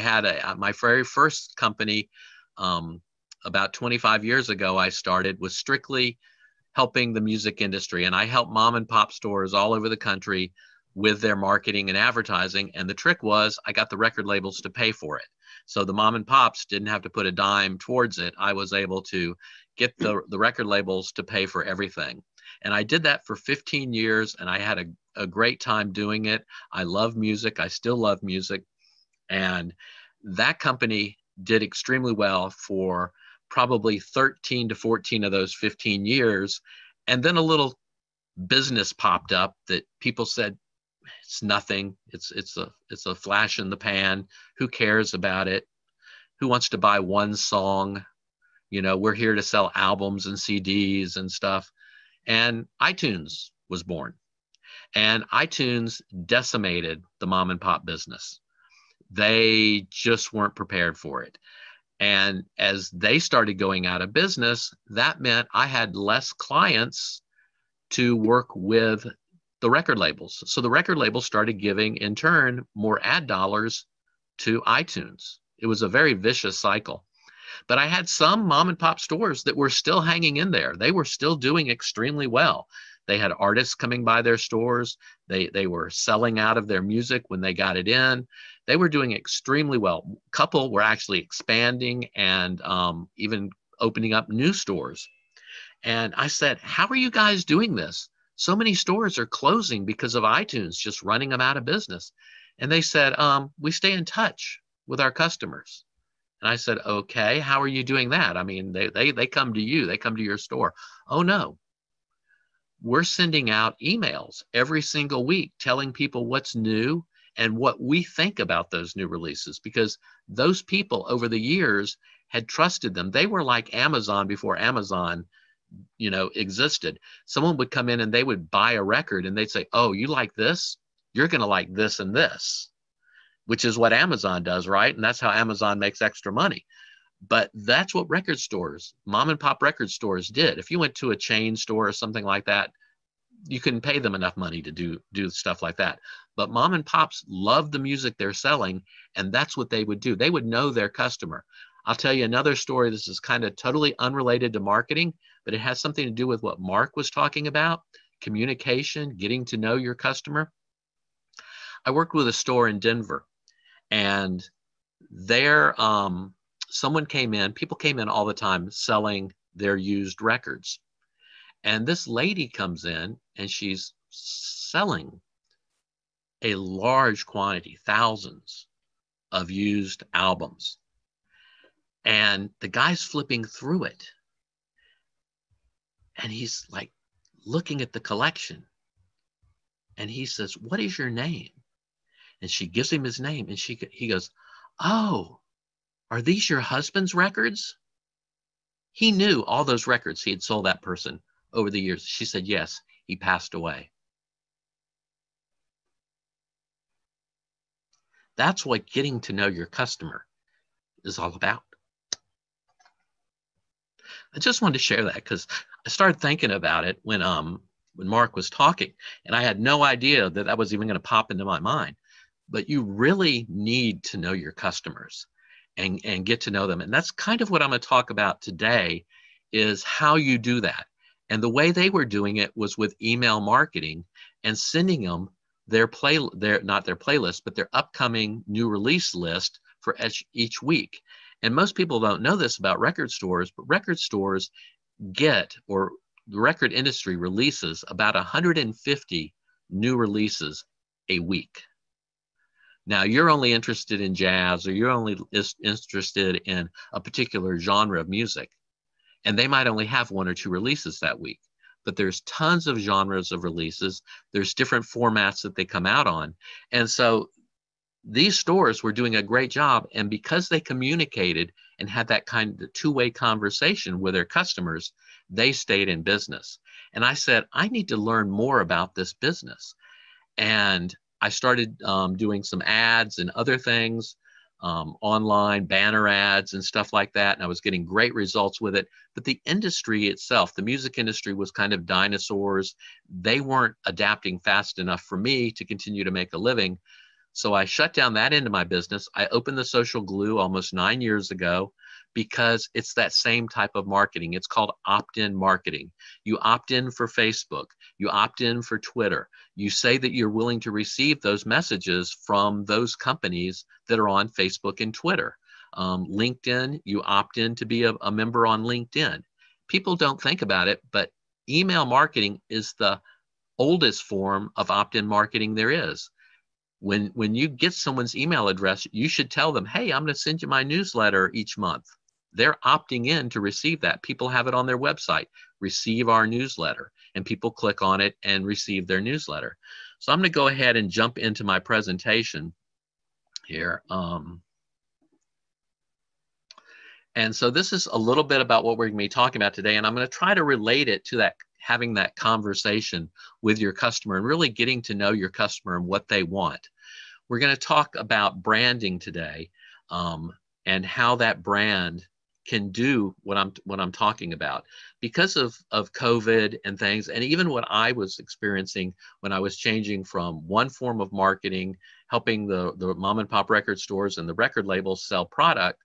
had my very first company about 25 years ago. I started was strictly helping the music industry, and I helped mom and pop stores all over the country with their marketing and advertising. And the trick was I got the record labels to pay for it. So the mom and pops didn't have to put a dime towards it. I was able to get the record labels to pay for everything. And I did that for 15 years, and I had a great time doing it. I love music. I still love music. And that company did extremely well for probably 13 to 14 of those 15 years. And then a little business popped up that people said, it's nothing. It's a flash in the pan. Who cares about it? Who wants to buy one song? You know, we're here to sell albums and CDs and stuff. And iTunes was born. And iTunes decimated the mom and pop business. They just weren't prepared for it. And as they started going out of business, that meant I had less clients to work with the record labels. So the record labels started giving, in turn, more ad dollars to iTunes. It was a very vicious cycle. But I had some mom and pop stores that were still hanging in there. They were still doing extremely well. They had artists coming by their stores. They were selling out of their music when they got it in. They were doing extremely well. A couple were actually expanding and even opening up new stores. And I said, how are you guys doing this? So many stores are closing because of iTunes just running them out of business. And they said, we stay in touch with our customers. And I said, okay, how are you doing that? I mean, they come to you, they come to your store. Oh, no. We're sending out emails every single week telling people what's new and what we think about those new releases, because those people over the years had trusted them. They were like Amazon before Amazon, you know, existed. Someone would come in and they would buy a record and they'd say, oh, you like this? You're going to like this and this, which is what Amazon does, right? And that's how Amazon makes extra money. But that's what record stores, mom and pop record stores did. If you went to a chain store or something like that, you couldn't pay them enough money to do stuff like that. But mom and pops love the music they're selling, and that's what they would do. They would know their customer. I'll tell you another story. This is kind of totally unrelated to marketing, but it has something to do with what Mark was talking about, communication, getting to know your customer. I worked with a store in Denver, and there, someone came in, people came in all the time selling their used records. And this lady comes in and she's selling a large quantity, thousands of used albums. And the guy's flipping through it. And he's like looking at the collection. And he says, what is your name? And she gives him his name. And he goes, oh, are these your husband's records? He knew all those records he had sold that person over the years. She said, yes, he passed away. That's what getting to know your customer is all about. I just wanted to share that because I started thinking about it when Mark was talking, and I had no idea that that was even going to pop into my mind. But you really need to know your customers and get to know them. And that's kind of what I'm going to talk about today, is how you do that. And the way they were doing it was with email marketing and sending them not their playlist, but their upcoming new release list for each week. And most people don't know this about record stores, but record stores or the record industry releases about 150 new releases a week. Now, you're only interested in jazz, or you're only interested in a particular genre of music, and they might only have one or two releases that week. But there's tons of genres of releases. There's different formats that they come out on. And so these stores were doing a great job. And because they communicated and had that kind of two-way conversation with their customers, they stayed in business. And I said, I need to learn more about this business. And I started doing some ads and other things, online banner ads and stuff like that. And I was getting great results with it. But the industry itself, the music industry, was kind of dinosaurs. They weren't adapting fast enough for me to continue to make a living. So I shut down that end of my business. I opened the Social Glue almost 9 years ago because it's that same type of marketing. It's called opt-in marketing. You opt in for Facebook, you opt in for Twitter. You say that you're willing to receive those messages from those companies that are on Facebook and Twitter. LinkedIn, you opt in to be a member on LinkedIn. People don't think about it, but email marketing is the oldest form of opt-in marketing there is. When you get someone's email address, you should tell them, hey, I'm going to send you my newsletter each month. They're opting in to receive that. People have it on their website, receive our newsletter, and people click on it and receive their newsletter. So I'm going to go ahead and jump into my presentation here. And so this is a little bit about what we're going to be talking about today, and I'm going to try to relate it to that, having that conversation with your customer and really getting to know your customer and what they want. We're going to talk about branding today, and how that brand can do what I'm talking about. Because of COVID and things, and even what I was experiencing when I was changing from one form of marketing, helping the mom and pop record stores and the record labels sell product,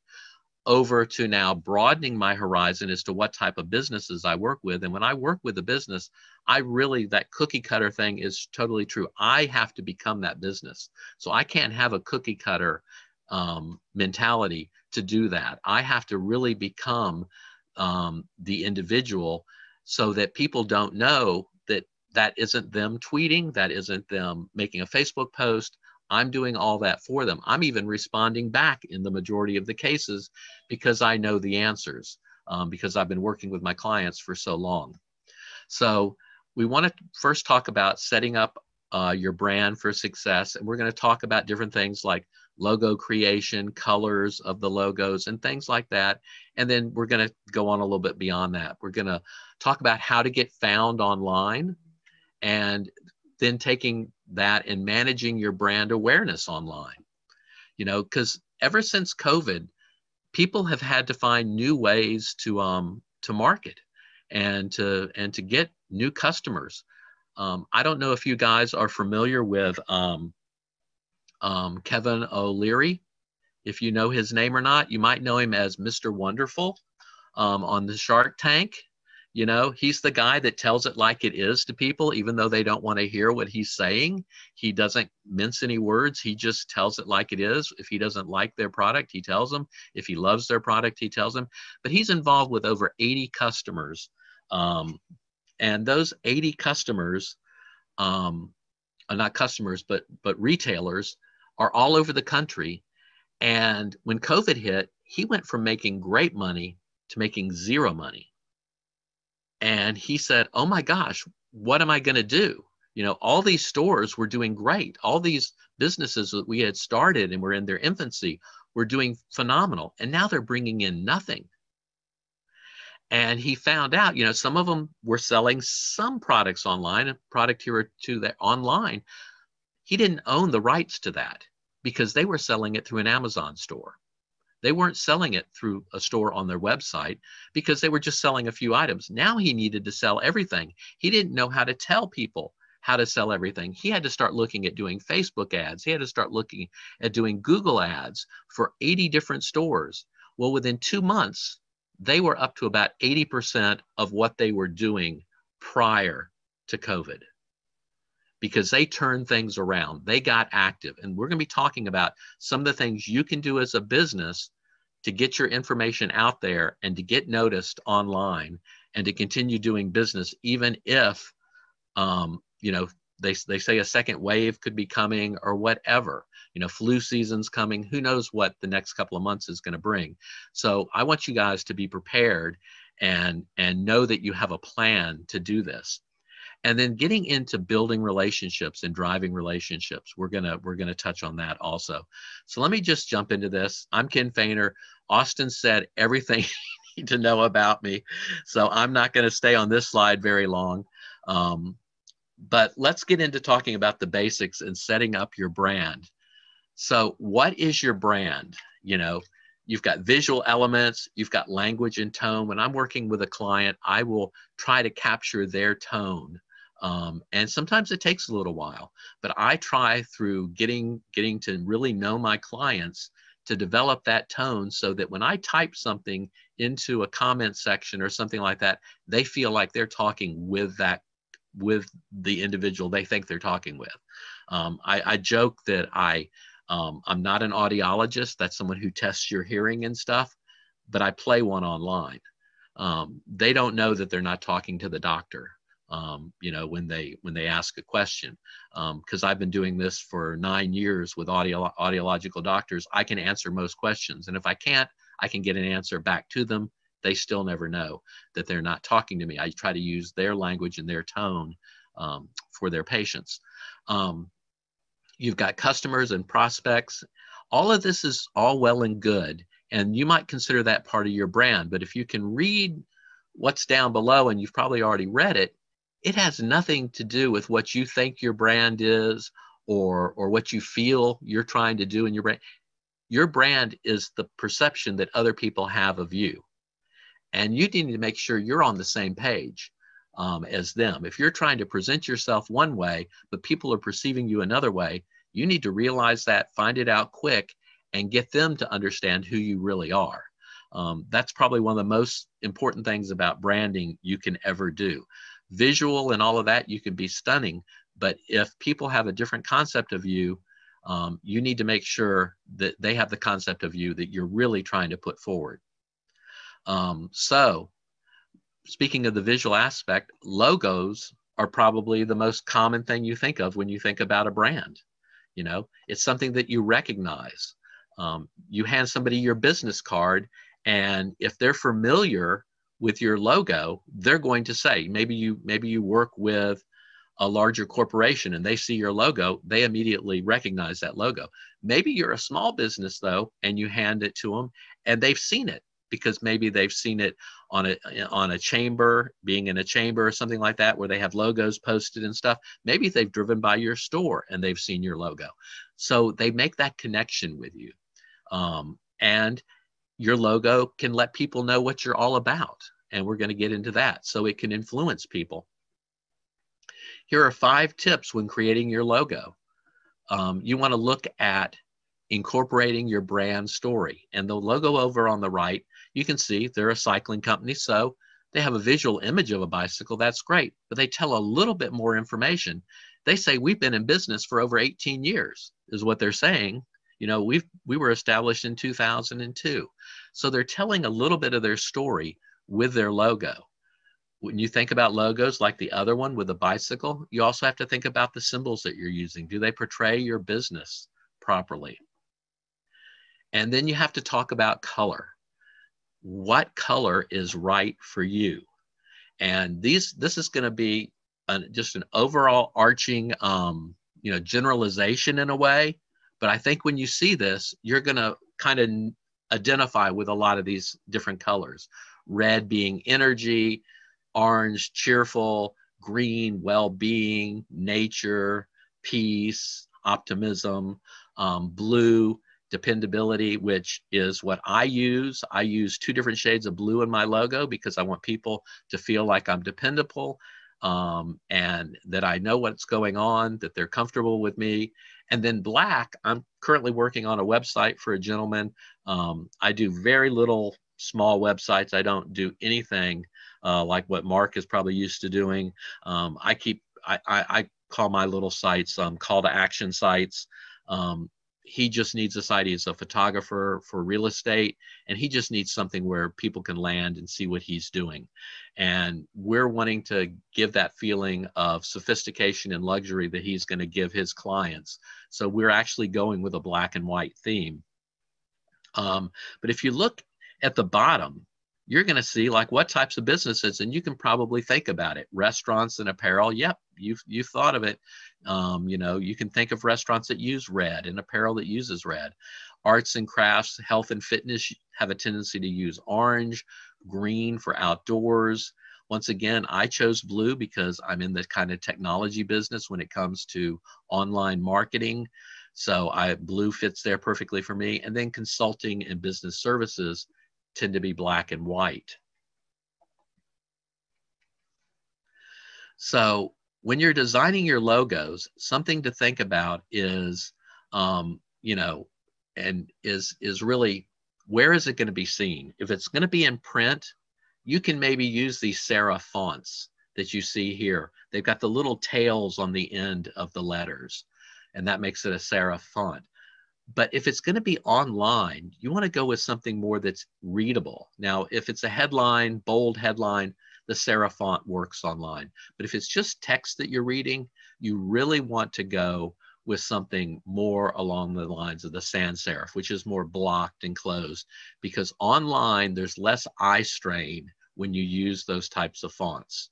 over to now broadening my horizon as to what type of businesses I work with. And when I work with a business, that cookie cutter thing is totally true. I have to become that business. So I can't have a cookie cutter mentality to do that. I have to really become the individual, so that people don't know that that isn't them tweeting, that isn't them making a Facebook post. I'm doing all that for them. I'm even responding back in the majority of the cases because I know the answers, because I've been working with my clients for so long. So we want to first talk about setting up your brand for success. And we're going to talk about different things like logo creation, colors of the logos, and things like that. And then we're going to go on a little bit beyond that. We're going to talk about how to get found online, and then taking that and managing your brand awareness online. Because ever since COVID, people have had to find new ways to market and to get new customers. I don't know if you guys are familiar with Kevin O'Leary. If you know his name or not, you might know him as Mr. Wonderful on the Shark Tank. He's the guy that tells it like it is to people, even though they don't want to hear what he's saying. He doesn't mince any words. He just tells it like it is. If he doesn't like their product, he tells them. If he loves their product, he tells them. But he's involved with over 80 customers. And those 80 customers, not customers, but retailers, are all over the country. And when COVID hit, he went from making great money to making zero money. And he said, oh my gosh, what am I going to do? All these stores were doing great. All these businesses that we had started and were in their infancy were doing phenomenal. And now they're bringing in nothing. And he found out, some of them were selling some products online, a product here or two that online. He didn't own the rights to that because they were selling it through an Amazon store. They weren't selling it through a store on their website because they were just selling a few items. Now he needed to sell everything. He didn't know how to tell people how to sell everything. He had to start looking at doing Facebook ads. He had to start looking at doing Google ads for 80 different stores. Well, within 2 months, they were up to about 80% of what they were doing prior to COVID, because they turned things around. They got active. And we're going to be talking about some of the things you can do as a business to get your information out there and to get noticed online and to continue doing business, even if, they say a second wave could be coming or whatever. Flu season's coming. Who knows what the next couple of months is going to bring. So I want you guys to be prepared and know that you have a plan to do this. And then getting into building relationships and driving relationships, we're gonna touch on that also. So let me just jump into this. I'm Ken Fainer. Austin said everything you need to know about me, so I'm not going to stay on this slide very long. But let's get into talking about the basics and setting up your brand. So what is your brand? You've got visual elements, you've got language and tone. When I'm working with a client, I will try to capture their tone And sometimes it takes a little while, but I try through getting to really know my clients to develop that tone so that when I type something into a comment section or something like that, they feel like they're talking with the individual they think they're talking with. I joke that I'm not an audiologist. That's someone who tests your hearing and stuff, but I play one online. They don't know that they're not talking to the doctor. When they ask a question, because I've been doing this for 9 years with audiological doctors, I can answer most questions. And if I can't, I can get an answer back to them. They still never know that they're not talking to me. I try to use their language and their tone for their patients. You've got customers and prospects. All of this is all well and good, and you might consider that part of your brand. But if you can read what's down below, and you've probably already read it, it has nothing to do with what you think your brand is or what you feel you're trying to do in your brand. Your brand is the perception that other people have of you. And you need to make sure you're on the same page as them. If you're trying to present yourself one way, but people are perceiving you another way, you need to realize that, find it out quick, and get them to understand who you really are. That's probably one of the most important things about branding you can ever do. Visual and all of that, you can be stunning, but if people have a different concept of you, you need to make sure that they have the concept of you that you're really trying to put forward. So speaking of the visual aspect, logos are probably the most common thing you think of when you think about a brand. It's something that you recognize. You hand somebody your business card, and if they're familiar with your logo, they're going to say, maybe you work with a larger corporation and they see your logo, they immediately recognize that logo. Maybe you're a small business though, and you hand it to them and they've seen it because maybe they've seen it on a chamber, being in a chamber or something like that, where they have logos posted and stuff. Maybe they've driven by your store and they've seen your logo. So they make that connection with you. And your logo can let people know what you're all about. And we're going to get into that. So it can influence people. Here are 5 tips when creating your logo. You want to look at incorporating your brand story. And the logo over on the right, you can see they're a cycling company. So they have a visual image of a bicycle. That's great. But they tell a little bit more information. They say, we've been in business for over 18 years, is what they're saying. We were established in 2002. So they're telling a little bit of their story with their logo. When you think about logos like the other one with the bicycle, you also have to think about the symbols that you're using. Do they portray your business properly? And then you have to talk about color. What color is right for you? And this is going to be just an overall arching, generalization in a way. But I think when you see this, you're going to kind of identify with a lot of these different colors. Red being energy, orange, cheerful, green, well-being, nature, peace, optimism, blue, dependability, which is what I use. I use 2 different shades of blue in my logo because I want people to feel like I'm dependable, and that I know what's going on, that they're comfortable with me. And then black, I'm currently working on a website for a gentleman. I do very little small websites. I don't do anything like what Mark is probably used to doing. I call my little sites call to action sites. He just needs a site. He's a photographer for real estate, and he just needs something where people can land and see what he's doing. And we're wanting to give that feeling of sophistication and luxury that he's going to give his clients. So we're actually going with a black and white theme. But if you look at the bottom, you're going to see like what types of businesses, and you can probably think about it. Restaurants and apparel. Yep, you've thought of it. You can think of restaurants that use red and apparel that uses red. Arts and crafts, health and fitness have a tendency to use orange, green for outdoors. Once again, I chose blue because I'm in the kind of technology business when it comes to online marketing. So blue fits there perfectly for me. And then consulting and business services tend to be black and white. So when you're designing your logos, something to think about is, you know, and is really, where is it going to be seen? If it's going to be in print, you can maybe use these serif fonts that you see here. They've got the little tails on the end of the letters, and that makes it a serif font. But if it's going to be online, you want to go with something more that's readable. Now, if it's a headline, bold headline, the serif font works online. But if it's just text that you're reading, you really want to go with something more along the lines of the sans serif, which is more blocked and closed, because online there's less eye strain when you use those types of fonts.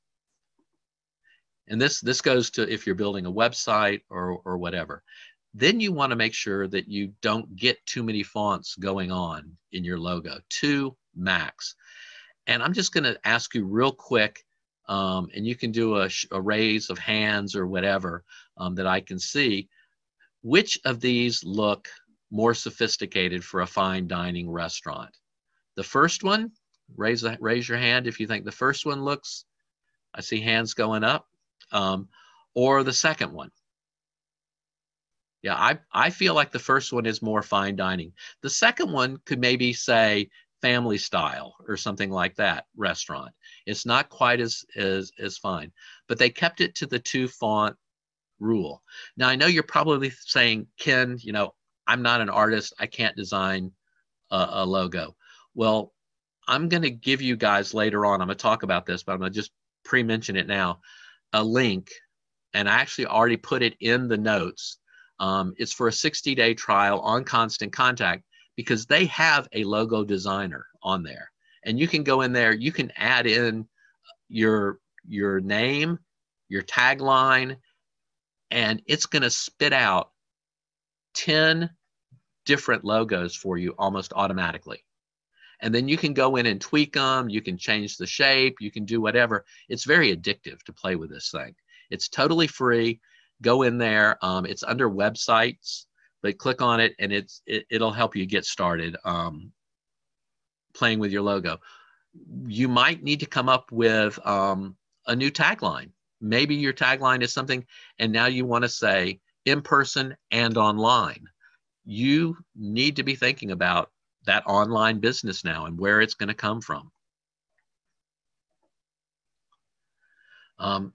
And this goes to if you're building a website or whatever. Then you want to make sure that you don't get too many fonts going on in your logo, 2 max. And I'm just going to ask you real quick, and you can do a raise of hands or whatever that I can see. Which of these look more sophisticated for a fine dining restaurant? The first one, raise your hand if you think the first one looks, I see hands going up, or the second one. Yeah, I feel like the first one is more fine dining. The second one could maybe say family style or something like that restaurant. It's not quite as fine, but they kept it to the 2 font rule. Now, I know you're probably saying, Ken, you know, I'm not an artist. I can't design a logo. Well, I'm going to give you guys later on, I'm going to talk about this, but I'm going to just pre-mention it now, a link, and I actually already put it in the notes. It's for a 60-day trial on Constant Contact, because they have a logo designer on there, and you can go in there, you can add in your name, your tagline, and it's going to spit out 10 different logos for you almost automatically. And then you can go in and tweak them, you can change the shape, you can do whatever. It's very addictive to play with this thing. It's totally free. Go in there. It's under websites, but click on it and it'll help you get started playing with your logo. You might need to come up with a new tagline. Maybe your tagline is something, and now you want to say in person and online. You need to be thinking about that online business now and where it's going to come from.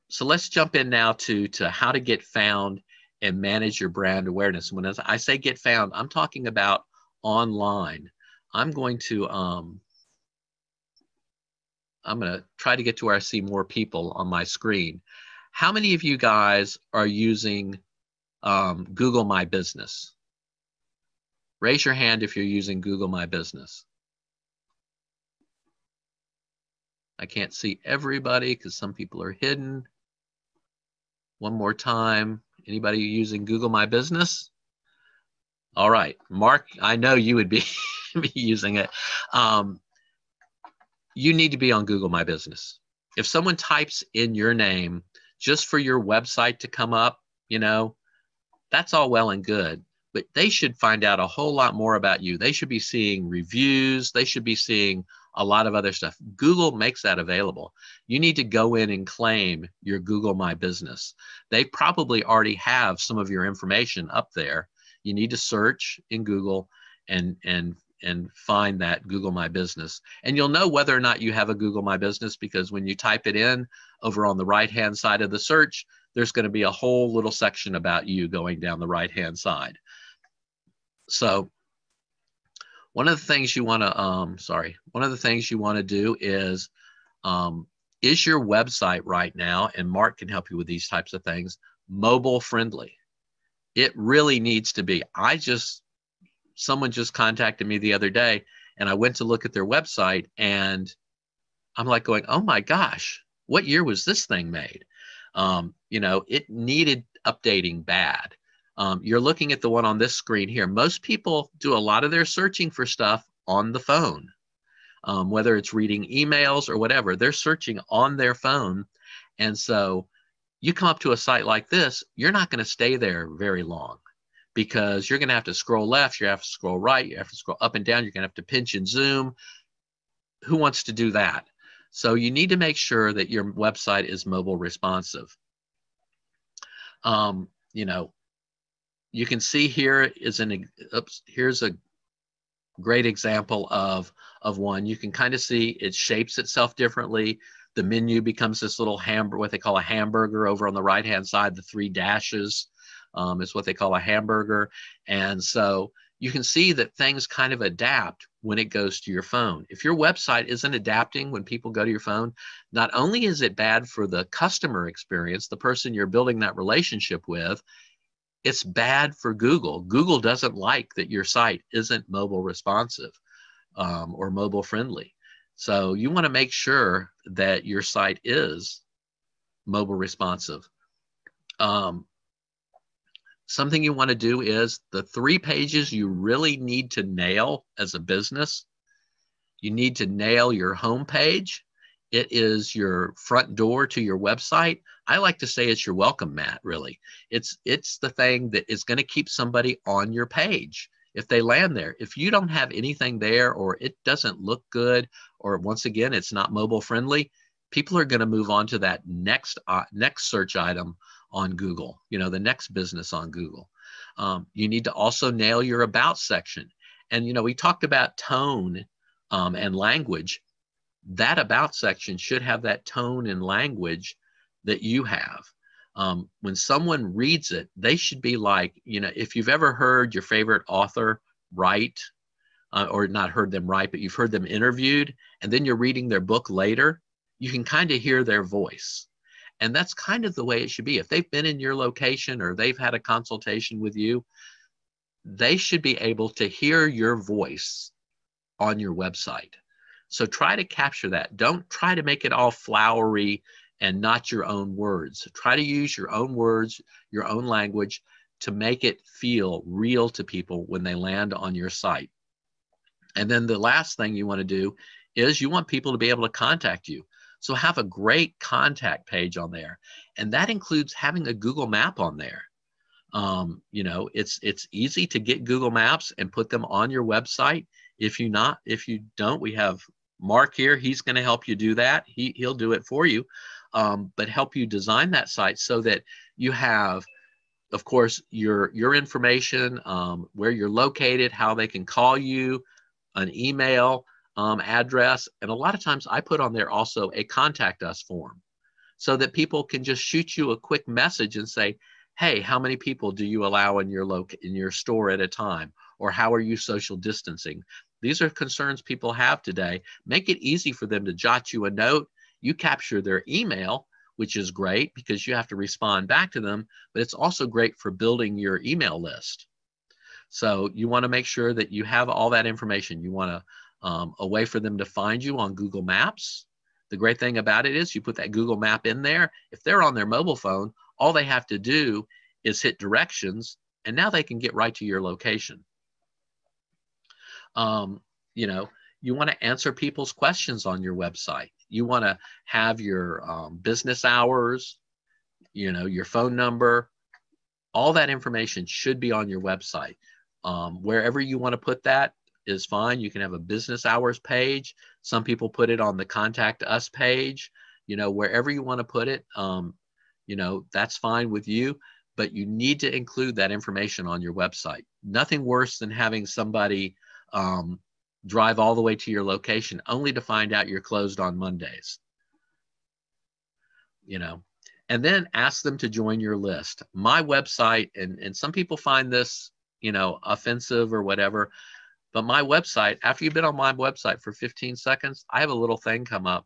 So let's jump in now to how to get found and manage your brand awareness. When I say get found, I'm talking about online. I'm going to try to get to where I see more people on my screen. How many of you guys are using Google My Business? Raise your hand if you're using Google My Business. I can't see everybody because some people are hidden. One more time. Anybody using Google My Business? All right, Mark, I know you would be, be using it. You need to be on Google My Business. If someone types in your name just for your website to come up, you know, that's all well and good, but they should find out a whole lot more about you. They should be seeing reviews. They should be seeing a lot of other stuff. Google makes that available. You need to go in and claim your Google My Business. They probably already have some of your information up there. You need to search in Google and find that Google My Business. And you'll know whether or not you have a Google My Business, because when you type it in over on the right-hand side of the search, there's going to be a whole little section about you going down the right-hand side. So one of the things you want to, one of the things you want to do is your website right now, and Mark can help you with these types of things, mobile friendly? It really needs to be. Someone just contacted me the other day, and I went to look at their website, and I'm like going, oh my gosh, what year was this thing made? You know, it needed updating bad. You're looking at the one on this screen here. Most people do a lot of their searching for stuff on the phone, whether it's reading emails or whatever. They're searching on their phone. And so you come up to a site like this, you're not going to stay there very long, because you're going to have to scroll left, you have to scroll right, you have to scroll up and down, you're going to have to pinch and zoom. Who wants to do that? So you need to make sure that your website is mobile responsive. You know, you can see here is here's a great example of one. You can kind of see it shapes itself differently. The menu becomes this little what they call a hamburger over on the right hand side. The three dashes is what they call a hamburger. And so you can see that things kind of adapt when it goes to your phone. If your website isn't adapting when people go to your phone, not only is it bad for the customer experience, the person you're building that relationship with, it's bad for Google. Google doesn't like that your site isn't mobile responsive or mobile friendly. So you want to make sure that your site is mobile responsive. Something you want to do is the 3 pages you really need to nail as a business. You need to nail your home page. It is your front door to your website. I like to say it's your welcome mat, really. It's the thing that is going to keep somebody on your page if they land there. If you don't have anything there, or it doesn't look good, or once again, it's not mobile friendly, people are going to move on to that next search item on Google, you know, the next business on Google. You need to also nail your about section. And, you know, we talked about tone and language. That about section should have that tone and language that you have. When someone reads it, they should be like, you know, if you've ever heard your favorite author write, or not heard them write, but you've heard them interviewed, and then you're reading their book later, you can kind of hear their voice. And that's kind of the way it should be. If they've been in your location or they've had a consultation with you, they should be able to hear your voice on your website. So try to capture that. Don't try to make it all flowery and not your own words. Try to use your own words, your own language, to make it feel real to people when they land on your site. And then the last thing you want to do is you want people to be able to contact you. So have a great contact page on there. And that includes having a Google map on there. You know, it's easy to get Google Maps and put them on your website. If you don't, we have Mark here. He's going to help you do that. He'll do it for you, but help you design that site so that you have, of course, your information, where you're located, how they can call you, an email address. And a lot of times I put on there also a contact us form so that people can just shoot you a quick message and say, hey, how many people do you allow in your store at a time? Or how are you social distancing? These are concerns people have today. Make it easy for them to jot you a note. You capture their email, which is great because you have to respond back to them, but it's also great for building your email list. So you want to make sure that you have all that information. You want a way for them to find you on Google Maps. The great thing about it is you put that Google map in there. If they're on their mobile phone, all they have to do is hit directions, and now they can get right to your location. You know, you want to answer people's questions on your website. You want to have your business hours, you know, your phone number. All that information should be on your website. Wherever you want to put that is fine. You can have a business hours page. Some people put it on the contact us page. You know, wherever you want to put it, you know, that's fine with you, but you need to include that information on your website. Nothing worse than having somebody drive all the way to your location only to find out you're closed on Mondays. You know, and then ask them to join your list. My website, and some people find this, you know, offensive or whatever, but my website, after you've been on my website for 15 seconds, I have a little thing come up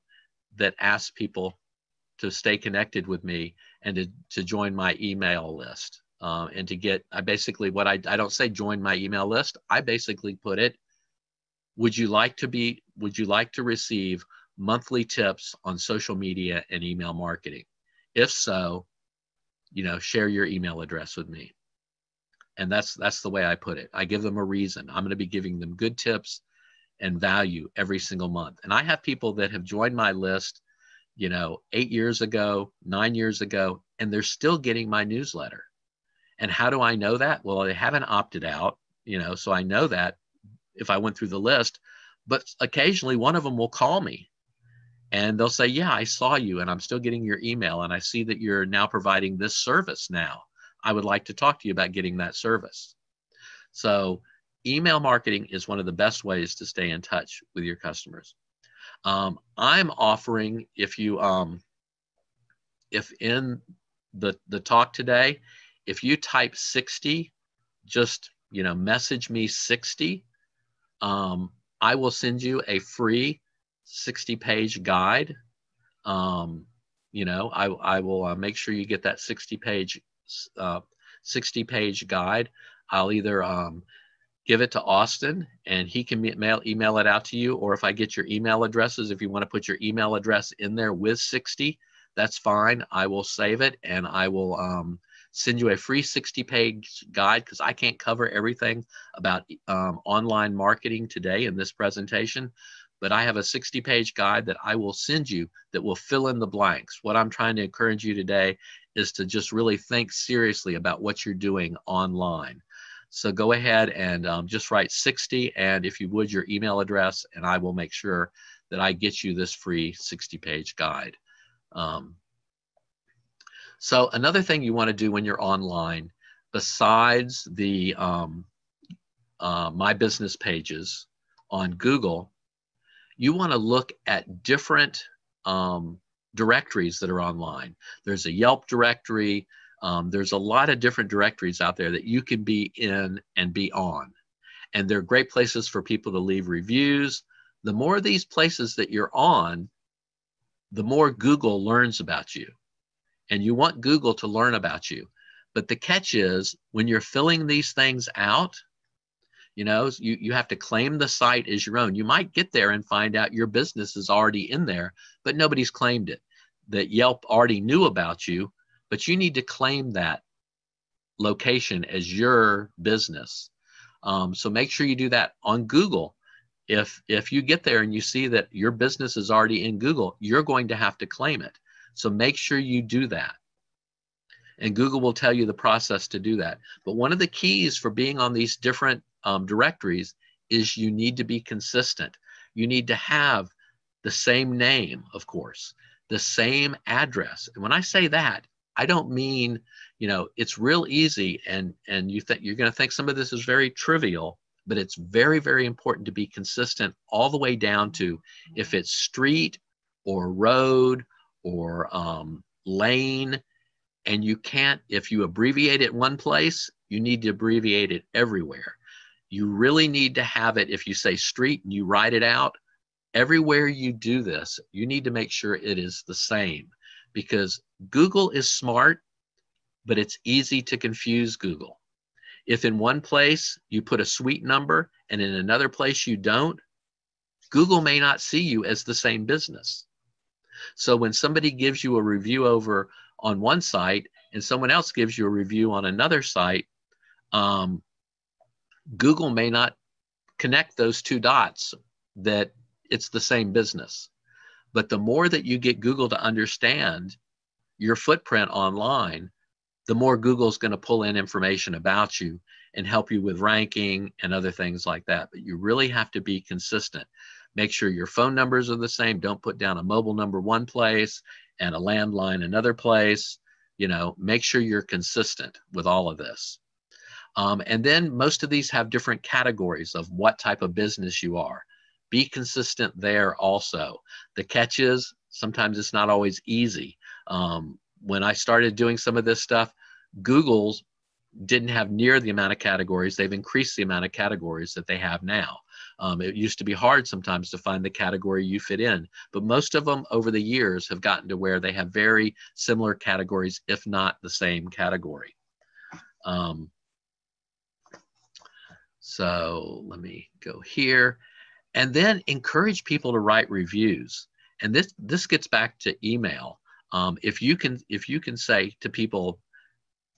that asks people to stay connected with me and to join my email list. And to get, I basically, I don't say join my email list. I basically put it, would you like to receive monthly tips on social media and email marketing? If so, you know, share your email address with me. And that's the way I put it. I give them a reason. I'm going to be giving them good tips and value every single month. And I have people that have joined my list, you know, 8 years ago, 9 years ago, and they're still getting my newsletter. And how do I know that? Well, they haven't opted out, you know, so I know that if I went through the list, but occasionally one of them will call me And they'll say, yeah, I saw you and I'm still getting your email and I see that you're now providing this service now. I would like to talk to you about getting that service. So email marketing is one of the best ways to stay in touch with your customers. I'm offering, if in the talk today, if you type 60, just, message me 60, I will send you a free 60-page guide. I will make sure you get that 60-page guide. I'll either give it to Austin and he can email it out to you, or if I get your email addresses, if you want to put your email address in there with 60, that's fine. I will save it and I will send you a free 60-page guide, because I can't cover everything about online marketing today in this presentation, but I have a 60-page guide that I will send you that will fill in the blanks. What I'm trying to encourage you today is to just really think seriously about what you're doing online. So go ahead and just write 60, and if you would, your email address, and I will make sure that I get you this free 60-page guide. So another thing you want to do when you're online, besides the My Business pages on Google, you want to look at different directories that are online. There's a Yelp directory. There's a lot of different directories out there that you can be in and be on. And they're great places for people to leave reviews. The more of these places that you're on, the more Google learns about you. And you want Google to learn about you. But the catch is, when you're filling these things out, you have to claim the site as your own. You might get there and find out your business is already in there, but nobody's claimed it. That Yelp already knew about you, but you need to claim that location as your business. So make sure you do that on Google. If you get there and you see that your business is already in Google, you're going to have to claim it. So make sure you do that. And Google will tell you the process to do that. But one of the keys for being on these different directories is you need to be consistent. You need to have the same name, of course, the same address. And when I say that, I don't mean, it's real easy, and you're going to think some of this is very trivial, but it's very, very important to be consistent all the way down to if it's street or road or lane, and you can't, if you abbreviate it one place, you need to abbreviate it everywhere. You really need to have it, if you say street and you write it out, everywhere you do this, you need to make sure it is the same, because Google is smart, but it's easy to confuse Google. If in one place you put a suite number and in another place you don't, Google may not see you as the same business. So when somebody gives you a review over on one site and someone else gives you a review on another site, Google may not connect those two dots that it's the same business. But the more that you get Google to understand your footprint online, the more Google's going to pull in information about you and help you with ranking and other things like that. But you really have to be consistent. Make sure your phone numbers are the same. Don't put down a mobile number one place and a landline another place. Make sure you're consistent with all of this. And then most of these have different categories of what type of business you are. Be consistent there also. The catch is, sometimes it's not always easy. When I started doing some of this stuff, Google's didn't have near the amount of categories. They've increased the amount of categories that they have now. It used to be hard sometimes to find the category you fit in, but most of them over the years have gotten to where they have very similar categories, if not the same category. So let me go here. And then encourage people to write reviews. And this gets back to email. If you can say to people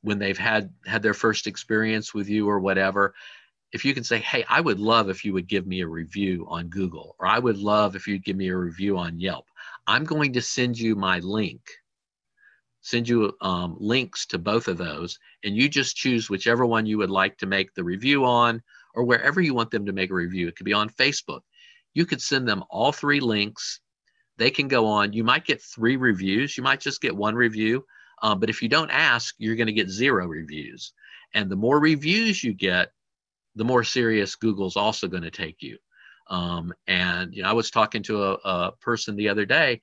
when they've had their first experience with you or whatever, if you can say, hey, I would love if you would give me a review on Google, or I would love if you'd give me a review on Yelp. I'm going to send you my link, send you links to both of those, and you just choose whichever one you would like to make the review on, or wherever you want them to make a review. It could be on Facebook. You could send them all three links. they can go on. You might get 3 reviews. You might just get 1 review. But if you don't ask, you're going to get 0 reviews. And the more reviews you get, the more serious Google's also going to take you. And I was talking to a person the other day,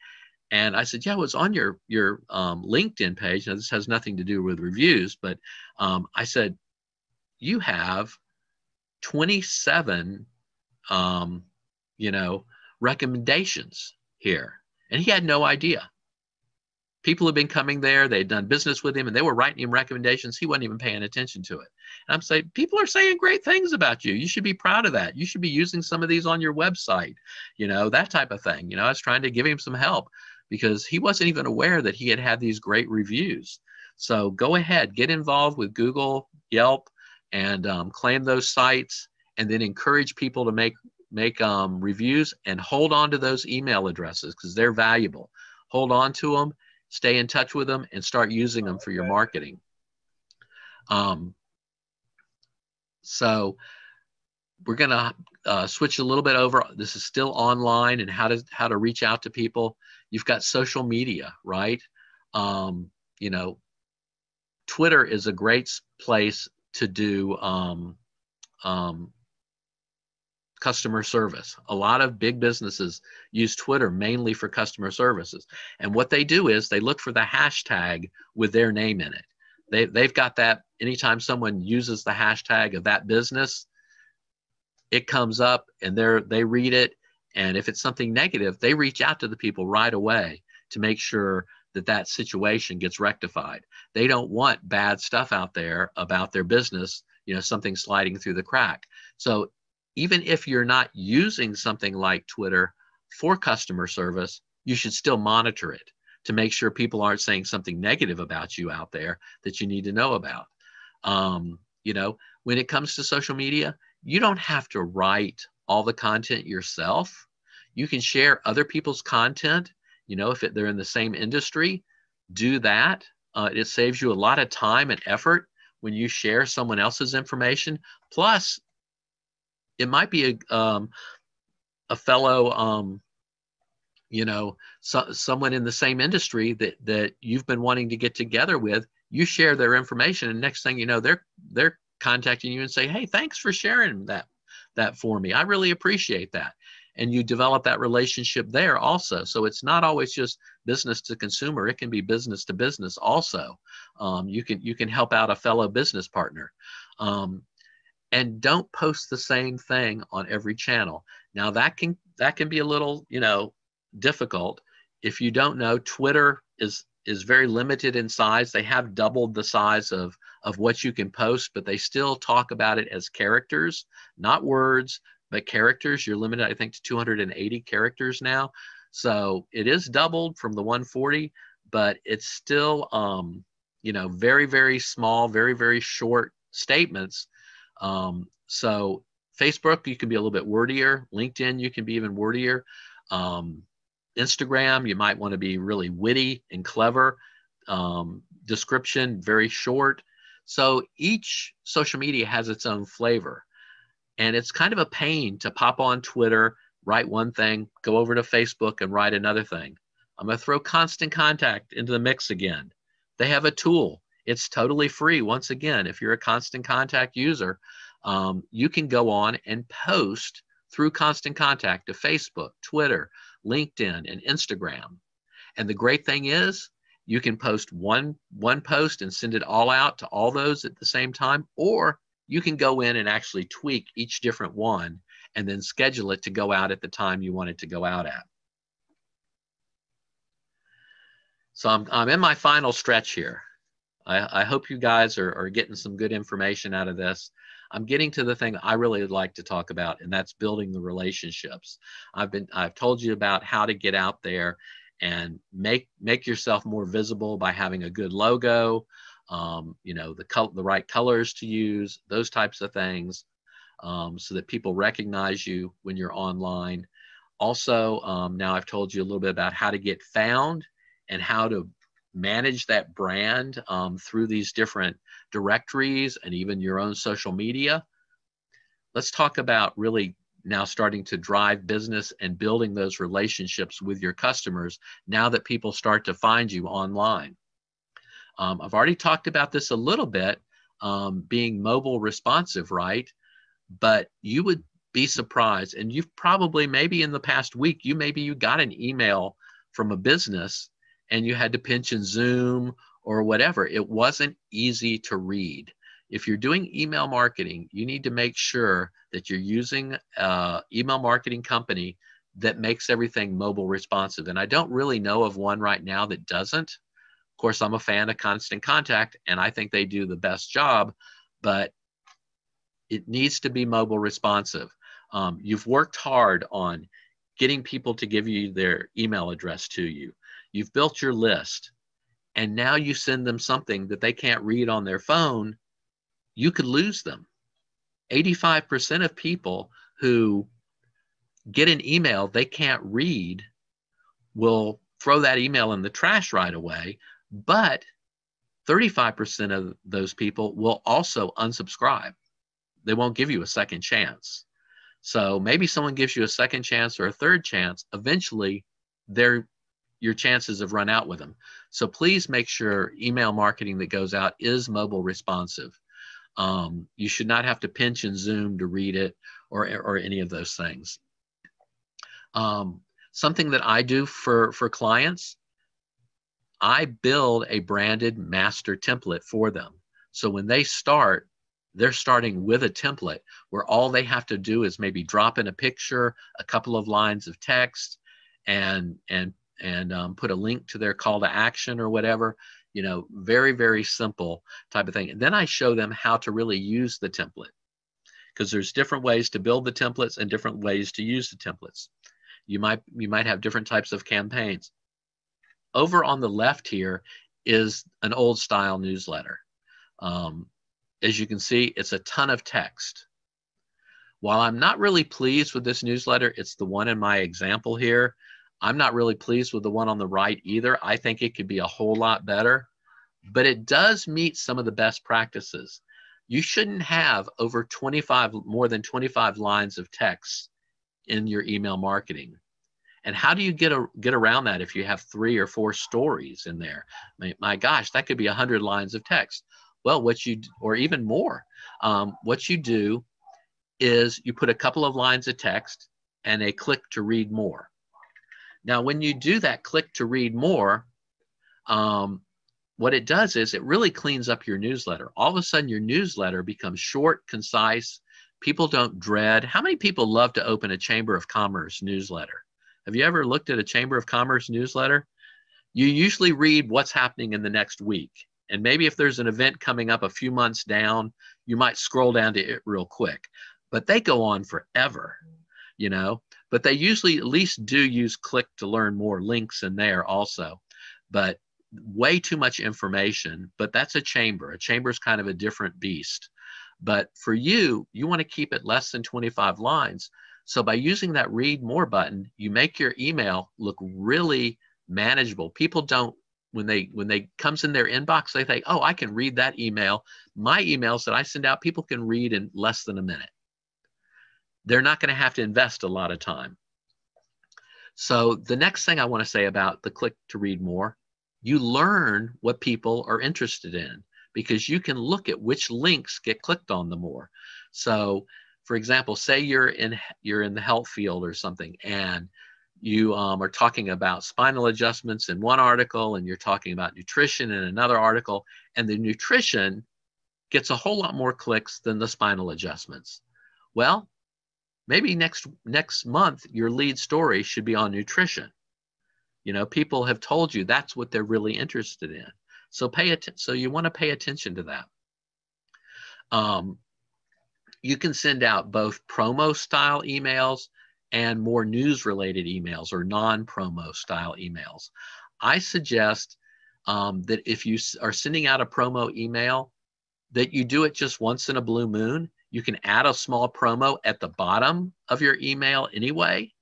and I said, yeah, it was on your LinkedIn page. Now, this has nothing to do with reviews, but I said, you have 27, recommendations here. And he had no idea. People had been coming there, they'd done business with him, and they were writing him recommendations. He wasn't even paying attention to it. And I'm saying, people are saying great things about you. You should be proud of that. You should be using some of these on your website, that type of thing. I was trying to give him some help because he wasn't even aware that he had had these great reviews. So go ahead, get involved with Google, Yelp, and claim those sites, and then encourage people to make reviews, and hold on to those email addresses because they're valuable. Hold on to them. Stay in touch with them and start using them for your marketing. So we're going to switch a little bit over. This is still online and how to reach out to people. You've got social media, right? Twitter is a great place to do customer service. A lot of big businesses use Twitter mainly for customer services. And what they do is they look for the hashtag with their name in it. They've got that. Anytime someone uses the hashtag of that business, it comes up and they read it. And if it's something negative, they reach out to the people right away to make sure that situation gets rectified. They don't want bad stuff out there about their business, something sliding through the crack. So even if you're not using something like Twitter for customer service, you should still monitor it to make sure people aren't saying something negative about you out there that you need to know about. When it comes to social media, you don't have to write all the content yourself. You can share other people's content. If they're in the same industry, do that. It saves you a lot of time and effort when you share someone else's information. Plus, it might be a fellow, someone in the same industry that you've been wanting to get together with. You share their information, and next thing you know, they're contacting you and say, "Hey, thanks for sharing that for me. I really appreciate that." And you develop that relationship there also. So it's not always just business to consumer; it can be business to business also. You can help out a fellow business partner. And don't post the same thing on every channel. Now that can be a little, difficult. If you don't know, Twitter is very limited in size. They have doubled the size of what you can post, but they still talk about it as characters, not words, but characters. You're limited, I think, to 280 characters now. So it is doubled from the 140, but it's still, very, very small, very, very short statements. So Facebook, you can be a little bit wordier. LinkedIn, you can be even wordier. Instagram, you might want to be really witty and clever. Description, very short. So each social media has its own flavor. And it's kind of a pain to pop on Twitter, write one thing, go over to Facebook and write another thing. I'm going to throw Constant Contact into the mix again. They have a tool. It's totally free. Once again, if you're a Constant Contact user, you can go on and post through Constant Contact to Facebook, Twitter, LinkedIn, and Instagram. And the great thing is you can post one post and send it all out to all those at the same time, or you can go in and actually tweak each different one and then schedule it to go out at the time you want it to go out at. So I'm in my final stretch here. I hope you guys are getting some good information out of this. I'm getting to the thing I really would like to talk about, and that's building the relationships. I've told you about how to get out there and make yourself more visible by having a good logo, the right colors to use, those types of things, so that people recognize you when you're online. Also, now I've told you a little bit about how to get found and how to manage that brand through these different directories and even your own social media. Let's talk about really now starting to drive business and building those relationships with your customers now that people start to find you online. I've already talked about this a little bit, being mobile responsive, right? But you would be surprised, and you've probably, maybe in the past week, you got an email from a business and you had to pinch and zoom or whatever. It wasn't easy to read. If you're doing email marketing, you need to make sure that you're using an email marketing company that makes everything mobile responsive. And I don't really know of one right now that doesn't. Of course, I'm a fan of Constant Contact, and I think they do the best job, but it needs to be mobile responsive. You've worked hard on getting people to give you their email address to you. You've built your list, and now you send them something that they can't read on their phone. You could lose them. 85% of people who get an email they can't read will throw that email in the trash right away, but 35% of those people will also unsubscribe. They won't give you a second chance. So maybe someone gives you a second chance or a third chance. Eventually, your chances have run out with them. So please make sure email marketing that goes out is mobile responsive. You should not have to pinch and zoom to read it or any of those things. Something that I do for clients, I build a branded master template for them. So when they start, they're starting with a template where all they have to do is maybe drop in a picture, a couple of lines of text, and put a link to their call to action or whatever. Very, very simple type of thing. And then I show them how to really use the template, because there's different ways to build the templates and different ways to use the templates. You might have different types of campaigns. Over on the left here is an old style newsletter. As you can see, it's a ton of text. While I'm not really pleased with this newsletter, it's the one in my example here. I'm not really pleased with the one on the right either. I think it could be a whole lot better, but it does meet some of the best practices. You shouldn't have more than 25 lines of text in your email marketing. And how do you get around that if you have 3 or 4 stories in there? My gosh, that could be 100 lines of text. Well, or even more, what you do is you put a couple of lines of text and a click to read more. Now, when you do that click to read more, what it does is it really cleans up your newsletter. All of a sudden, your newsletter becomes short, concise. People don't dread. How many people love to open a Chamber of Commerce newsletter? Have you ever looked at a Chamber of Commerce newsletter? You usually read what's happening in the next week. And maybe if there's an event coming up a few months down, you might scroll down to it real quick. But they go on forever, But they usually at least do use click to learn more links in there also. But way too much information. But that's a chamber. A chamber is kind of a different beast. But for you want to keep it less than 25 lines. So by using that read more button, you make your email look really manageable. People don't, when they comes in their inbox, they think, oh, I can read that email. My emails that I send out, people can read in less than a minute. They're not going to have to invest a lot of time. So the next thing I want to say about the click to read more, you learn what people are interested in, because you can look at which links get clicked on the more. So for example, say you're in the health field or something, and you are talking about spinal adjustments in one article, and you're talking about nutrition in another article, and the nutrition gets a whole lot more clicks than the spinal adjustments. Well, maybe next month your lead story should be on nutrition. People have told you that's what they're really interested in. So so you want to pay attention to that. You can send out both promo style emails and more news related emails or non-promo style emails. I suggest that if you are sending out a promo email, that you do it just once in a blue moon. You can add a small promo at the bottom of your email anyway.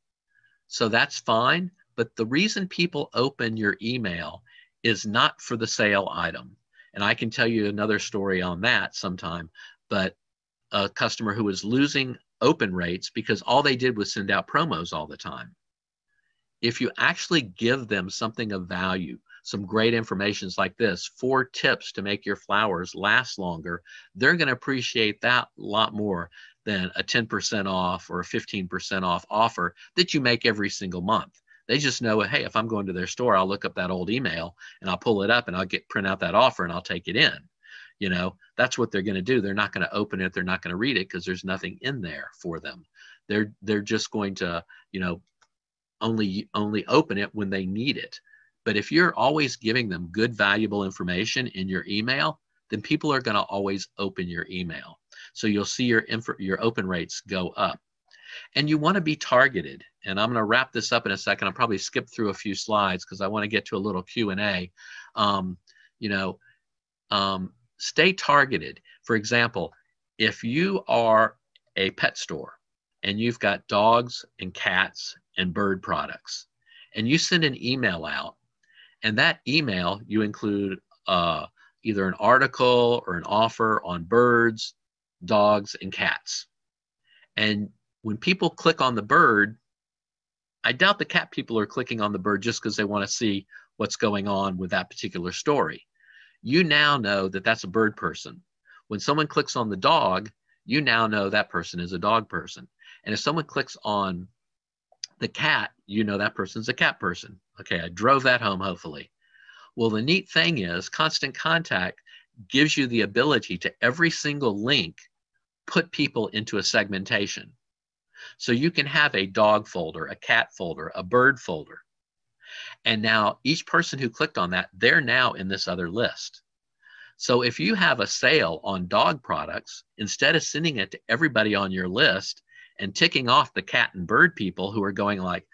So that's fine. But the reason people open your email is not for the sale item. And I can tell you another story on that sometime. But a customer who was losing open rates because all they did was send out promos all the time. If you actually give them something of value, some great information like this, 4 tips to make your flowers last longer, they're going to appreciate that a lot more than a 10% off or a 15% off offer that you make every single month. They just know, hey, if I'm going to their store, I'll look up that old email and I'll pull it up and I'll print out that offer and I'll take it in. You know, that's what they're going to do. They're not going to open it. They're not going to read it because there's nothing in there for them. They're just going to, you know, only open it when they need it. But if you're always giving them good, valuable information in your email, then people are going to always open your email. So you'll see your open rates go up. And you want to be targeted. And I'm going to wrap this up in a second. I'll probably skip through a few slides because I want to get to a little Q&A. Stay targeted. For example, if you are a pet store and you've got dogs and cats and bird products, and you send an email out, and that email you include either an article or an offer on birds, dogs, and cats. And when people click on the bird, I doubt the cat people are clicking on the bird just because they want to see what's going on with that particular story. You now know that that's a bird person. When someone clicks on the dog, you now know that person is a dog person. And if someone clicks on the cat, you know that person's a cat person. Okay, I drove that home, hopefully. Well, the neat thing is Constant Contact gives you the ability to every single link put people into a segmentation. So you can have a dog folder, a cat folder, a bird folder. And now each person who clicked on that, they're now in this other list. So if you have a sale on dog products, instead of sending it to everybody on your list and ticking off the cat and bird people who are going like,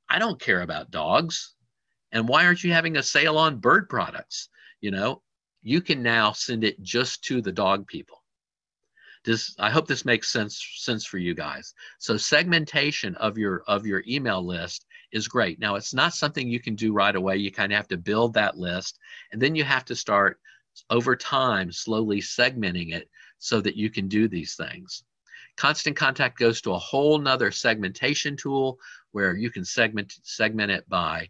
I don't care about dogs. And why aren't you having a sale on bird products? You know, you can now send it just to the dog people. I hope this makes sense for you guys. So segmentation of your email list is great. Now, it's not something you can do right away. You kind of have to build that list, and then you have to start over time slowly segmenting it so that you can do these things. Constant Contact goes to a whole nother segmentation tool where you can segment it by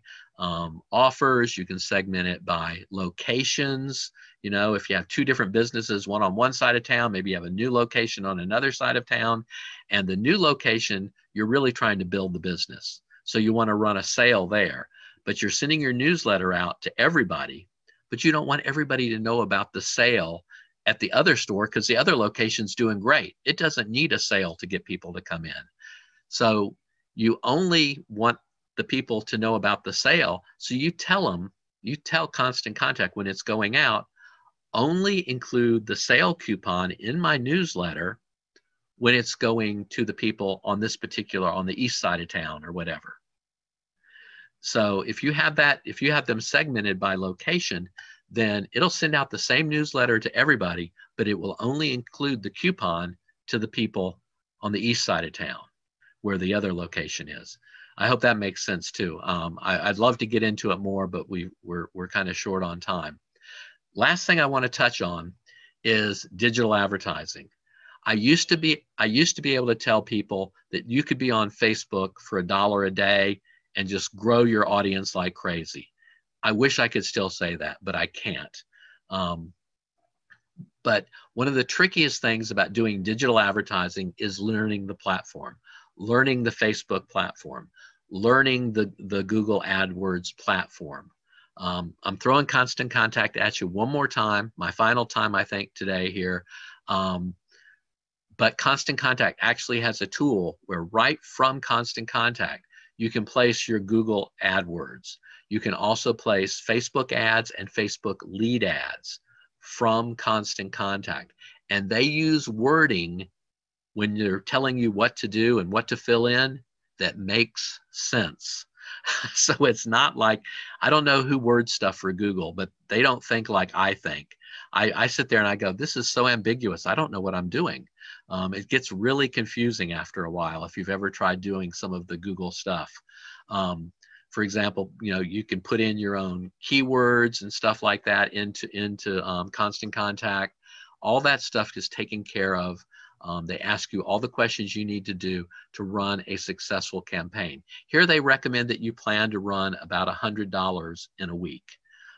offers. You can segment it by locations. You know, if you have 2 different businesses, one on one side of town, maybe you have a new location on another side of town, and the new location, you're really trying to build the business. So you want to run a sale there, but you're sending your newsletter out to everybody, but you don't want everybody to know about the sale at the other store because the other location's doing great. It doesn't need a sale to get people to come in. So you only want the people to know about the sale. So you tell Constant Contact when it's going out, only include the sale coupon in my newsletter when it's going to the people on this particular, on the east side of town or whatever. So if you have them segmented by location, then it'll send out the same newsletter to everybody, but it will only include the coupon to the people on the east side of town where the other location is. I hope that makes sense too. I'd love to get into it more, but we're kind of short on time. Last thing I want to touch on is digital advertising. I used to be able to tell people that you could be on Facebook for $1 a day and just grow your audience like crazy. I wish I could still say that, but I can't. But one of the trickiest things about doing digital advertising is learning the platform, learning the Facebook platform, learning the Google AdWords platform. I'm throwing Constant Contact at you one more time, my final time, I think, today here. But Constant Contact actually has a tool where right from Constant Contact, you can place your Google AdWords. You can also place Facebook ads and Facebook lead ads from Constant Contact. And they use wording when they're telling you what to do and what to fill in that makes sense. So it's not like, I don't know who words stuff for Google, but they don't think like I think. I sit there and I go, this is so ambiguous. I don't know what I'm doing. It gets really confusing after a while if you've ever tried doing some of the Google stuff. For example, you know, you can put in your own keywords and stuff like that into Constant Contact. All that stuff is taken care of They ask you all the questions you need to do to run a successful campaign. Here they recommend that you plan to run about $100 in a week.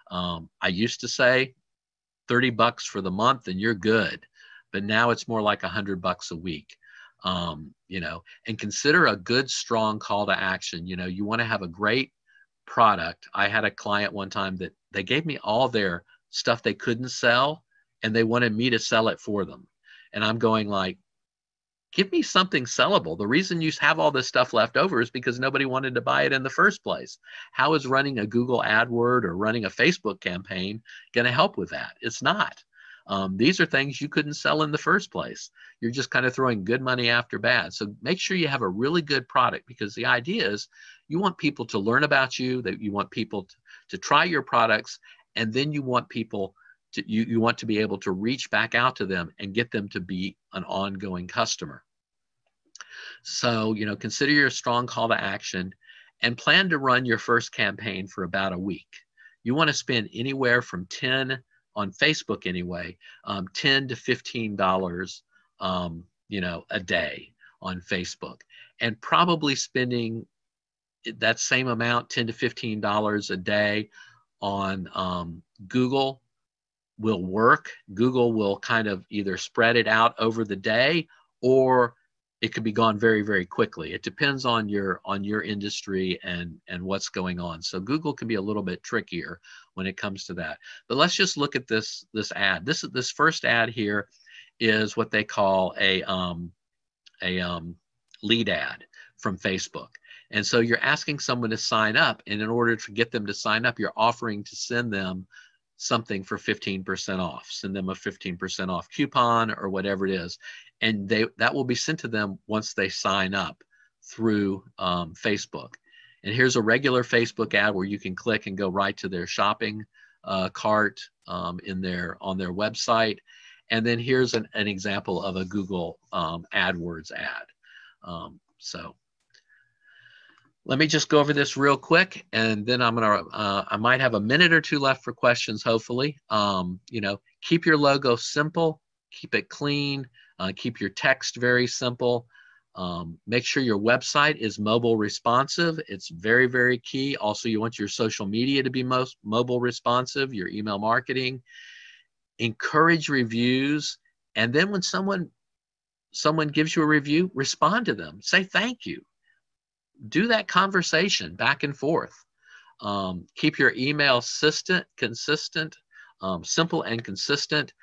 I used to say $30 for the month and you're good, but now it's more like $100 a week. You know, and consider a good, strong call to action. You know, you want to have a great product. I had a client one time that they gave me all their stuff they couldn't sell and they wanted me to sell it for them. And I'm going like, give me something sellable. The reason you have all this stuff left over is because nobody wanted to buy it in the first place. How is running a Google AdWord or running a Facebook campaign going to help with that? It's not. These are things you couldn't sell in the first place. You're just kind of throwing good money after bad. So make sure you have a really good product, because the idea is you want people to learn about you, that you want people to try your products, and then you want people to, you want to be able to reach back out to them and get them to be an ongoing customer. So, you know, consider your strong call to action and plan to run your first campaign for about a week. You want to spend anywhere from 10 on Facebook anyway, $10 to $15, you know, a day on Facebook, and probably spending that same amount, $10 to $15 a day on Google will work. Google will kind of either spread it out over the day, or it could be gone very, very quickly. It depends on your industry and what's going on. So Google can be a little bit trickier when it comes to that. But let's just look at this ad. This first ad here is what they call a lead ad from Facebook. And so you're asking someone to sign up, and in order to get them to sign up, you're offering to send them something for 15% off. Send them a 15% off coupon or whatever it is. And that will be sent to them once they sign up through Facebook. And here's a regular Facebook ad where you can click and go right to their shopping cart on their website. And then here's an example of a Google AdWords ad. So let me just go over this real quick, and then I might have a minute or two left for questions, hopefully. You know, keep your logo simple, keep it clean, keep your text very simple. Make sure your website is mobile responsive. It's very, very key. Also, you want your social media to be most mobile responsive, your email marketing. Encourage reviews, and then when someone gives you a review, respond to them. Say thank you. Do that conversation back and forth. Keep your email consistent, simple and consistent.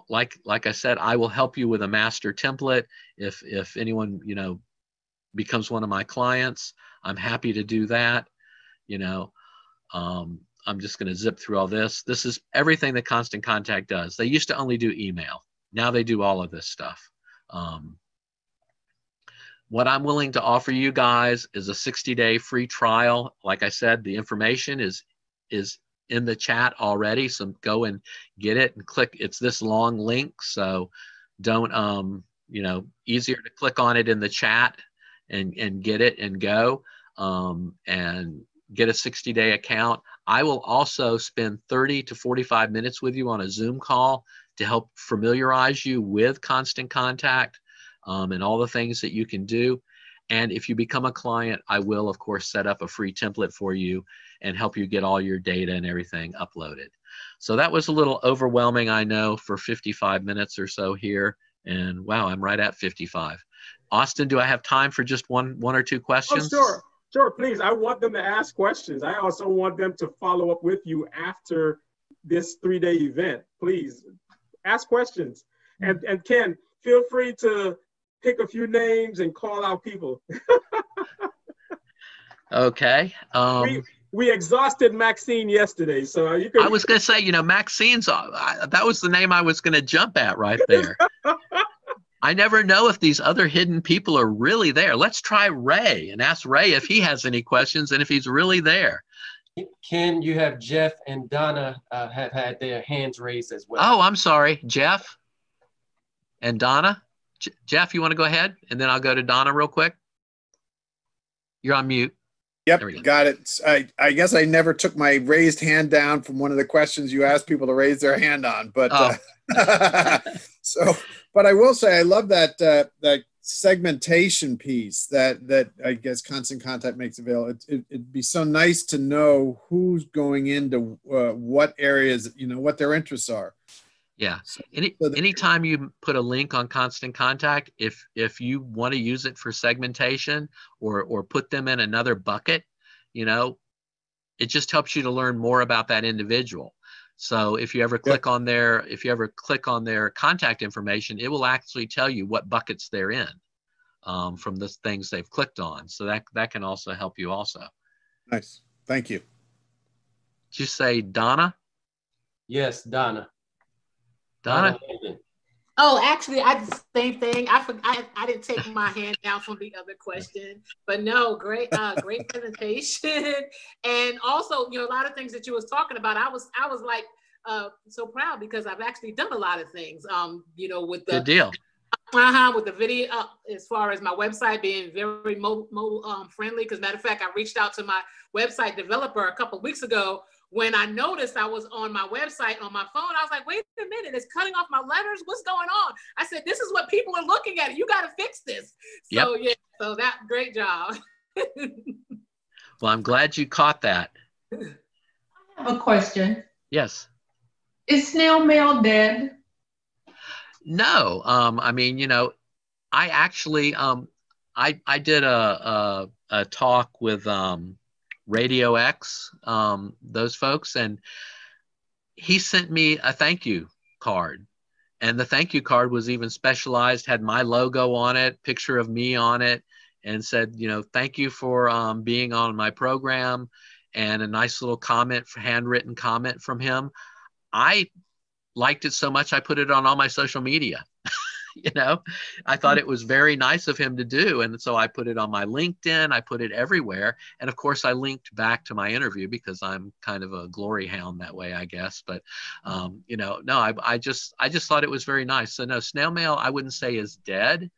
Like I said, I will help you with a master template. If anyone, you know, becomes one of my clients, I'm happy to do that. You know, I'm just going to zip through all this. This is everything that Constant Contact does. They used to only do email. Now they do all of this stuff. What I'm willing to offer you guys is a 60-day free trial. Like I said, the information is in the chat already, so go and get it and click. It's this long link, so don't you know, easier to click on it in the chat and get it and go and get a 60-day account. I will also spend 30 to 45 minutes with you on a Zoom call to help familiarize you with Constant Contact and all the things that you can do. And if you become a client, I will, of course, set up a free template for you and help you get all your data and everything uploaded. So that was a little overwhelming, I know, for 55 minutes or so here. And wow, I'm right at 55. Austin, do I have time for just one or two questions? Oh, sure, please. I want them to ask questions. I also want them to follow up with you after this 3-day event. Please ask questions. And Ken, feel free to pick a few names and call out people. Okay. We exhausted Maxine yesterday, so you can. I was going to say, you know, Maxine's, that was the name I was going to jump at right there. I never know if these other hidden people are really there. Let's try Ray and ask Ray if he has any questions and if he's really there. Ken, you have Jeff and Donna have had their hands raised as well. Oh, I'm sorry. Jeff and Donna. Jeff, you want to go ahead? And then I'll go to Donna real quick. You're on mute. Yep, got it. I guess I never took my raised hand down from one of the questions you asked people to raise their hand on. But so But I will say I love that that segmentation piece that I guess Constant Contact makes available. It'd be so nice to know who's going into what areas, what their interests are. Yeah. So Anytime you put a link on Constant Contact, if you want to use it for segmentation or put them in another bucket, it just helps you to learn more about that individual. So if you ever click on their contact information, it will actually tell you what buckets they're in from the things they've clicked on. So that can also help you also. Nice. Thank you. Did you say Donna? Yes, Donna. Donna? Oh, actually, I did the same thing. I didn't take my hand down from the other question, but no, great presentation, and also, a lot of things that you was talking about. I was like so proud because I've actually done a lot of things. With the good deal. With the video, as far as my website being very mobile friendly. Because matter of fact, I reached out to my website developer a couple of weeks ago. When I noticed I was on my website on my phone, I was like, wait a minute, it's cutting off my letters. What's going on? I said, this is what people are looking at. You got to fix this. So yeah, so that great job. Well, I'm glad you caught that. I have a question. Yes. Is snail mail dead? No. I actually, I did a talk with Radio X, those folks, and he sent me a thank you card, and the thank you card was even specialized, had my logo on it, picture of me on it, and said, thank you for being on my program, and a nice little comment, handwritten comment from him. I liked it so much I put it on all my social media. I thought it was very nice of him to do. And so I put it on my LinkedIn, I put it everywhere. And of course I linked back to my interview because I'm kind of a glory hound that way, I guess. But, no, I just thought it was very nice. So no, snail mail, I wouldn't say is dead,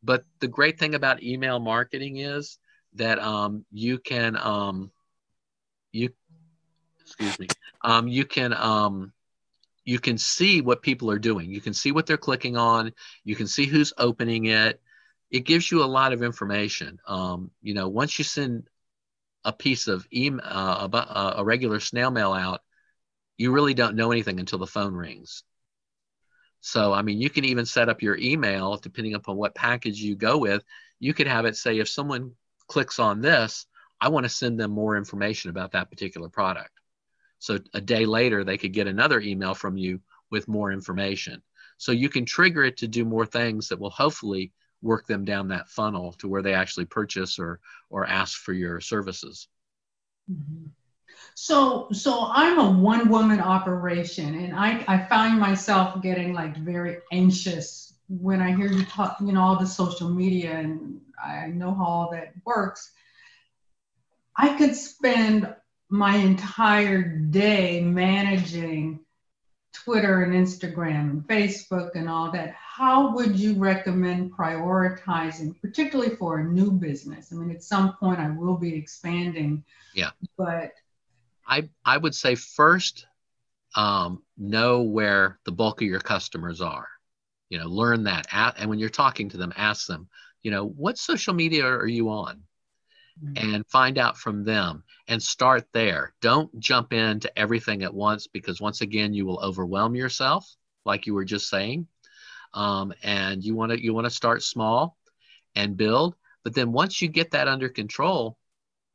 but the great thing about email marketing is that you can see what people are doing. You can see what they're clicking on. You can see who's opening it. It gives you a lot of information. Once you send a piece of email, a regular snail mail out, you really don't know anything until the phone rings. So, you can even set up your email, depending upon what package you go with. You could have it say, if someone clicks on this, I want to send them more information about that particular product. So a day later, they could get another email from you with more information. So you can trigger it to do more things that will hopefully work them down that funnel to where they actually purchase or ask for your services. Mm-hmm. So I'm a one-woman operation, and I find myself getting very anxious when I hear you talk, all the social media, and I know how all that works. I could spend my entire day managing Twitter and Instagram and Facebook and all that. How would you recommend prioritizing, particularly for a new business? At some point I will be expanding. Yeah. But I would say first, know where the bulk of your customers are. Learn that. And when you're talking to them, ask them, what social media are you on? And find out from them and start there. Don't jump into everything at once, because once again, you will overwhelm yourself, like you were just saying. And you want to start small and build. But then once you get that under control,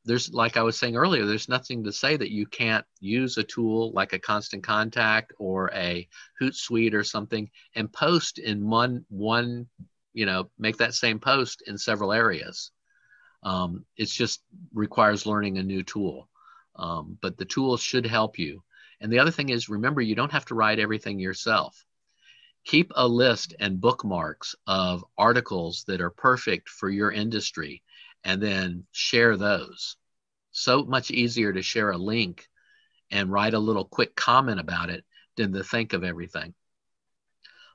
there's, like I was saying earlier, there's nothing to say that you can't use a tool like a Constant Contact or a Hootsuite or something and post in one, make that same post in several areas. It just requires learning a new tool, but the tools should help you. And the other thing is, remember, you don't have to write everything yourself. Keep a list and bookmarks of articles that are perfect for your industry, and then share those. So much easier to share a link and write a little quick comment about it than to think of everything.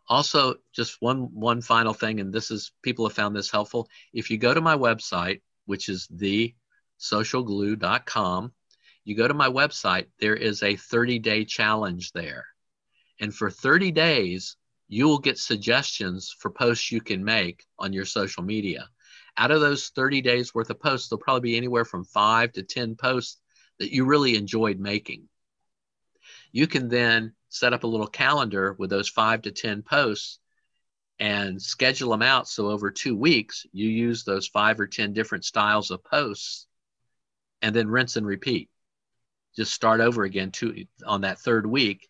Also, just one final thing, and people have found this helpful. If you go to my website, which is thesocialglue.com, you go to my website, there is a 30-day challenge there. And for 30 days, you will get suggestions for posts you can make on your social media. Out of those 30 days worth of posts, there'll probably be anywhere from 5 to 10 posts that you really enjoyed making. You can then set up a little calendar with those 5 to 10 posts and schedule them out. So over 2 weeks, you use those 5 or 10 different styles of posts and then rinse and repeat. Just start over again on that third week,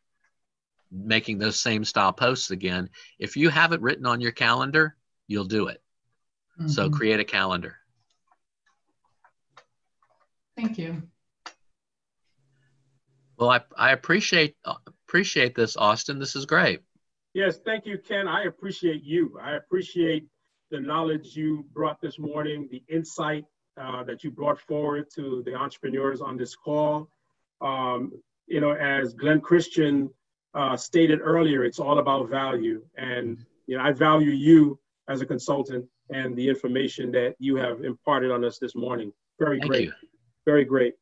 making those same style posts again. If you have it written on your calendar, you'll do it. Mm-hmm. So create a calendar. Thank you. Well, I appreciate this, Austin. This is great. Yes, thank you, Ken. I appreciate you. I appreciate the knowledge you brought this morning, the insight that you brought forward to the entrepreneurs on this call. You know, as Glenn Christian stated earlier, it's all about value. And, you know, I value you as a consultant and the information that you have imparted on us this morning. Very great. Thank you. Very great.